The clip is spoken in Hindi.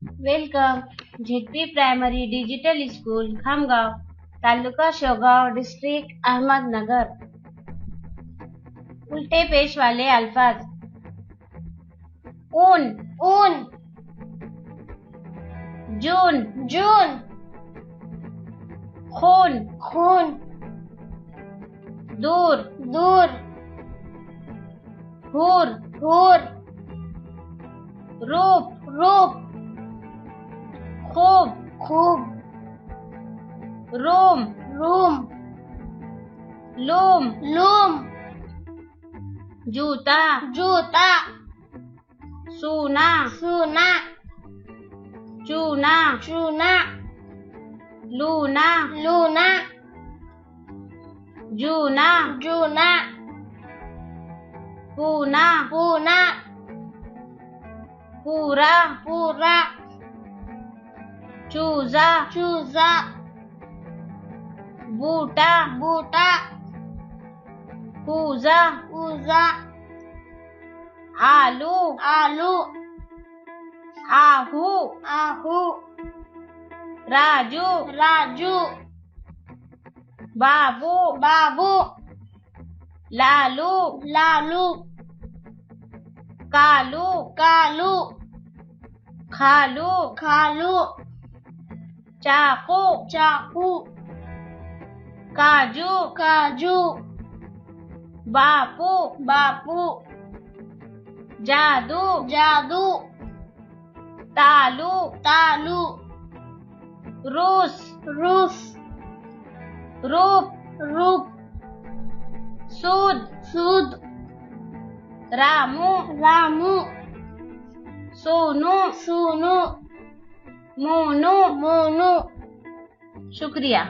Welcome ZP primary digital school Khamgaon, taluka Shevgaon, district Ahmednagar. उल्टे पेश वाले अल्फाज। ऊन, ऊन, जून, जून, खून, खून, दूर, दूर, हूर, हूर, रूप, रूप, खूब, खूब, रूम, रूम, लूम, लूम, जूता, जूता, सूना, सूना, चूना, चूना, लूना, लूना, जूना, जूना, पूना, पूना, पूरा, पूरा, चूजा, चूजा, बूटा, बूटा, पूजा, पूजा, आलू, आलू, आहू, आहू, राजू, राजू, बाबू, बाबू, लालू, लालू, कालू, कालू, खालू, खालू, चाकू, चाकू, काजू, काजू, बापू, बापू, जादू, जादू, तालू, तालू, रूस, रूस, रूप, रूप, सूद, सूद, रामू, रामू, सोनू, सोनू, मोनू। मोनू। शुक्रिया।